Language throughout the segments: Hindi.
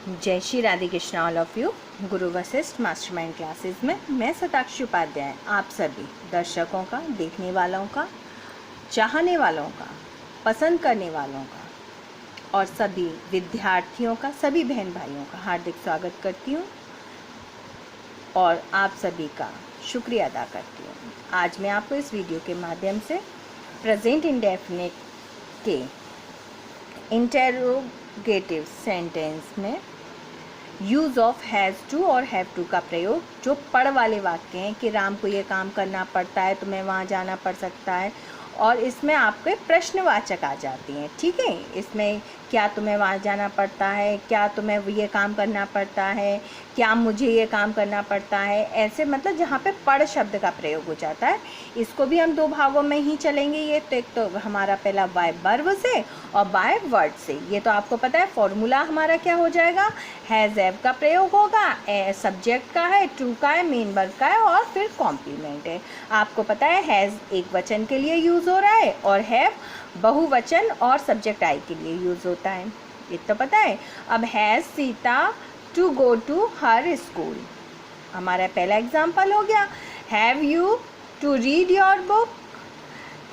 जय Shri Radhe Krishna all of you. Guru Vashishtha mastermind classes में मैं सताक्षी उपाध्याय आप सभी दर्शकों का, देखने वालों का, चाहने वालों का, पसंद करने वालों का और सभी विद्यार्थियों का, सभी बहन भाइयों का हार्दिक स्वागत करती हूँ और आप सभी का शुक्रिया अदा करती हूँ। आज मैं आपको इस वीडियो के माध्यम से प्रेजेंट इंडेफिनिट के इंटेरोगेटिव सेंटेंस में यूज़ ऑफ हैज़ टू और हैव टू का प्रयोग, जो पढ़ वाले वाक्य हैं कि राम को ये काम करना पड़ता है, तुम्हें वहाँ जाना पड़ सकता है, और इसमें आपके प्रश्नवाचक आ जाती हैं। ठीक है, इसमें क्या तुम्हें वहाँ जाना पड़ता है, क्या तुम्हें ये काम करना पड़ता है, क्या मुझे ये काम करना पड़ता है, ऐसे मतलब जहाँ पे पढ़ शब्द का प्रयोग हो जाता है। इसको भी हम दो भागों में ही चलेंगे। ये तो एक तो हमारा पहला बाय वर्ब से और बाय वर्ड से। ये तो आपको पता है फॉर्मूला हमारा क्या हो जाएगा, हैज़ हैव का प्रयोग होगा, सब्जेक्ट का है, टू का है, मेन वर्ब का है और फिर कॉम्प्लीमेंट है। आपको पता है हैज़ एक वचन के लिए यूज़ हो रहा है और हैव बहुवचन और सब्जेक्ट आई के लिए यूज़ होता है, ये तो पता है। अब has Sita to go to her school, हमारा पहला एग्जाम्पल हो गया। Have you to read your book,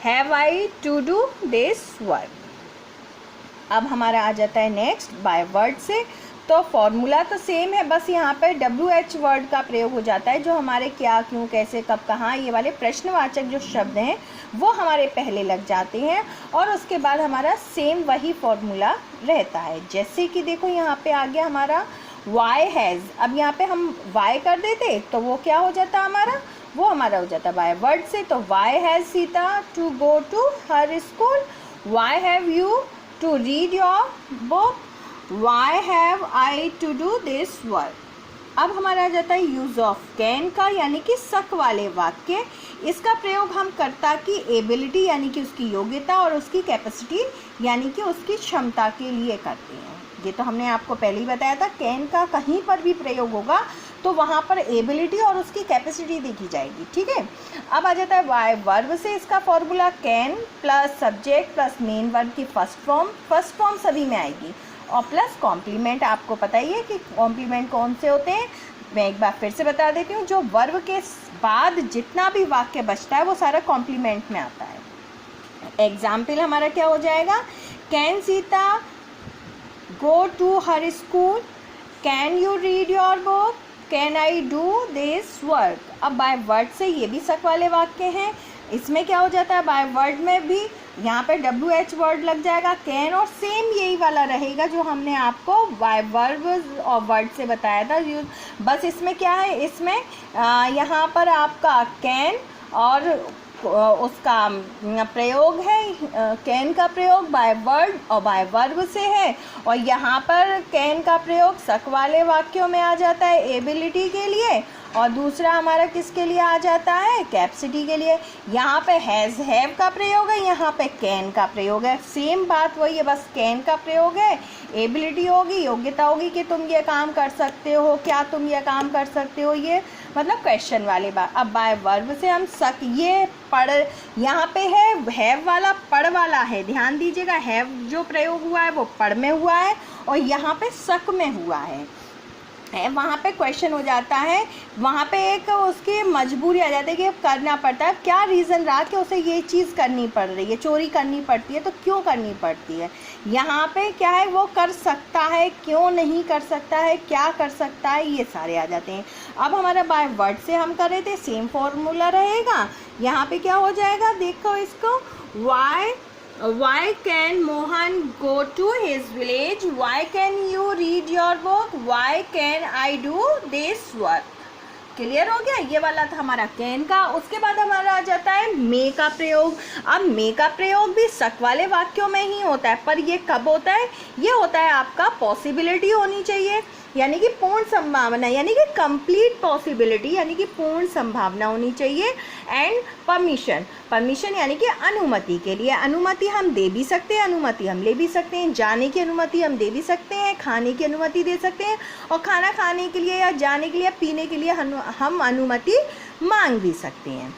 have I to do this work. अब हमारा आ जाता है नेक्स्ट बाय वर्ड से। तो फॉर्मूला तो सेम है, बस यहाँ पर WH वर्ड का प्रयोग हो जाता है, जो हमारे क्या, क्यों, कैसे, कब, कहाँ, ये वाले प्रश्नवाचक जो शब्द हैं वो हमारे पहले लग जाते हैं और उसके बाद हमारा सेम वही फॉर्मूला रहता है। जैसे कि देखो यहाँ पे आ गया हमारा वाई हैज़। अब यहाँ पे हम वाई कर देते तो वो क्या हो जाता हमारा, वो हमारा हो जाता बाय वर्ड से। तो why has Sita to go to her school, why have you to read your book, why have I to do this work. अब हमारा आ जाता है यूज़ ऑफ कैन का, यानी कि शक वाले वाक्य। इसका प्रयोग हम कर्ता की एबिलिटी यानी कि उसकी योग्यता और उसकी कैपेसिटी यानी कि उसकी क्षमता के लिए करते हैं। ये तो हमने आपको पहले ही बताया था, कैन का कहीं पर भी प्रयोग होगा तो वहाँ पर एबिलिटी और उसकी कैपेसिटी देखी जाएगी। ठीक है, अब आ जाता है बाय वर्ब से। इसका formula can plus subject plus main verb की फर्स्ट फॉर्म सभी में आएगी और प्लस कॉम्प्लीमेंट। आपको पता ही है कि कॉम्प्लीमेंट कौन से होते हैं, मैं एक बार फिर से बता देती हूँ। जो वर्ब के बाद जितना भी वाक्य बचता है वो सारा कॉम्प्लीमेंट में आता है। एग्जाम्पल हमारा क्या हो जाएगा, can Sita go to her school, can you read your book, can I do this work. अब बाय वर्ड से ये भी शक वाले वाक्य हैं। इसमें क्या हो जाता है, बाय वर्ड में भी यहाँ पे WH वर्ड लग जाएगा कैन, और सेम यही वाला रहेगा जो हमने आपको बाय वर्ब और वर्ड से बताया था। बस इसमें क्या है, इसमें यहाँ पर आपका कैन और उसका प्रयोग है, कैन का प्रयोग बाय वर्ड और बाय वर्ब से है, और यहाँ पर कैन का प्रयोग शक वाले वाक्यों में आ जाता है एबिलिटी के लिए, और दूसरा हमारा किसके लिए आ जाता है, कैपेसिटी के लिए। यहाँ पे हैज़ हैव का प्रयोग है, यहाँ पे कैन का प्रयोग है। सेम बात वही है, बस कैन का प्रयोग है, एबिलिटी होगी, योग्यता होगी कि तुम ये काम कर सकते हो, क्या तुम ये काम कर सकते हो, ये मतलब क्वेश्चन वाली बात। अब बाय वर्ब से हम शक, ये पढ़, यहाँ पे है हैव वाला पढ़ वाला है, ध्यान दीजिएगा। हैव जो प्रयोग हुआ है वो पढ़ में हुआ है और यहाँ पे शक में हुआ है, वहाँ पे क्वेश्चन हो जाता है, वहाँ पे एक उसकी मजबूरी आ जाती है कि अब करना पड़ता है। क्या रीज़न रहा कि उसे ये चीज़ करनी पड़ रही है, चोरी करनी पड़ती है, तो क्यों करनी पड़ती है। यहाँ पे क्या है, वो कर सकता है, क्यों नहीं कर सकता है, क्या कर सकता है, ये सारे आ जाते हैं। अब हमारा बाय वर्ड से हम कर रहे थे, सेम फॉर्मूला रहेगा। यहाँ पे क्या हो जाएगा, देखो इसको, Why can Mohan go to his village? Why can you read your book? Why can I do this work? Clear हो गया, ये वाला था हमारा कैन का। उसके बाद हमारा आ जाता है मे का प्रयोग। अब मे का प्रयोग भी शक वाले वाक्यों में ही होता है, पर ये कब होता है, ये होता है आपका पॉसिबिलिटी होनी चाहिए, यानी कि पूर्ण संभावना, यानी कि कंप्लीट पॉसिबिलिटी, यानी कि पूर्ण संभावना होनी चाहिए। एंड परमिशन यानी कि अनुमति के लिए। अनुमति हम दे भी सकते हैं, अनुमति हम ले भी सकते हैं, जाने की अनुमति हम दे भी सकते हैं, खाने की अनुमति दे सकते हैं, और खाना खाने के लिए या जाने के लिए, पीने के लिए हम अनुमति मांग भी सकते हैं।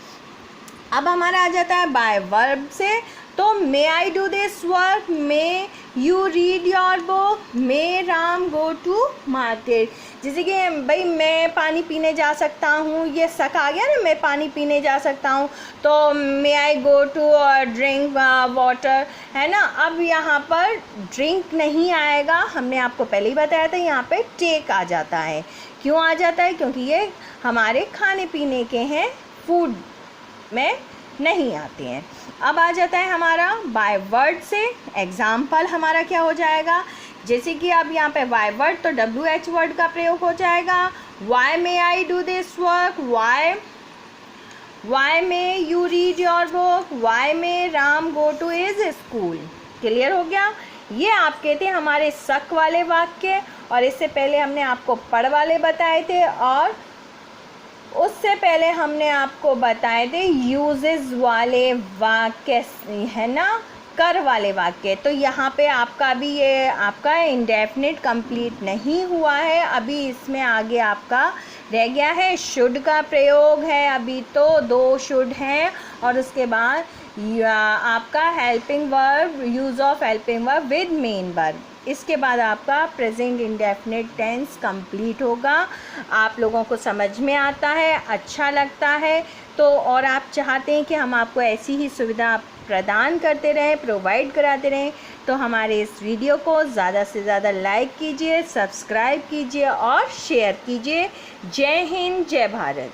अब हमारा आ जाता है बाय वर्ब से। तो may I do this work, may you read your book, may Ram go to market. जैसे कि भाई मैं पानी पीने जा सकता हूँ, ये सक आ गया ना, मैं पानी पीने जा सकता हूँ, तो may I go to drink water, है ना। अब यहाँ पर ड्रिंक नहीं आएगा, हमने आपको पहले ही बताया था, यहाँ पे टेक आ जाता है। क्यों आ जाता है? क्योंकि ये हमारे खाने पीने के हैं, फूड में नहीं आते हैं। अब आ जाता है हमारा बाय वर्ड से। एग्जाम्पल हमारा क्या हो जाएगा? जैसे कि अब यहाँ पे बाय वर्ड, तो WH वर्ड का प्रयोग हो जाएगा। Why may I do this work, why may you read your book, why may Ram go to his school. Clear हो गया? ये आपके थे हमारे सक वाले वाक्य, और इससे पहले हमने आपको पढ़ वाले बताए थे, और उससे पहले हमने आपको बताए थे यूजेस वाले वाक्य, है ना, कर वाले वाक्य। तो यहाँ पे आपका भी ये आपका इंडेफिनिट कंप्लीट नहीं हुआ है, अभी इसमें आगे आपका रह गया है शुड का प्रयोग है। अभी तो 2 शुड हैं, और उसके बाद आपका helping verb, use of helping verb with main verb. इसके बाद आपका प्रेजेंट इंडेफिनिट टेंस कंप्लीट होगा। आप लोगों को समझ में आता है, अच्छा लगता है तो, और आप चाहते हैं कि हम आपको ऐसी ही सुविधा प्रदान करते रहें, प्रोवाइड कराते रहें, तो हमारे इस वीडियो को ज़्यादा से ज़्यादा लाइक कीजिए, सब्सक्राइब कीजिए और शेयर कीजिए। जय हिंद, जय भारत।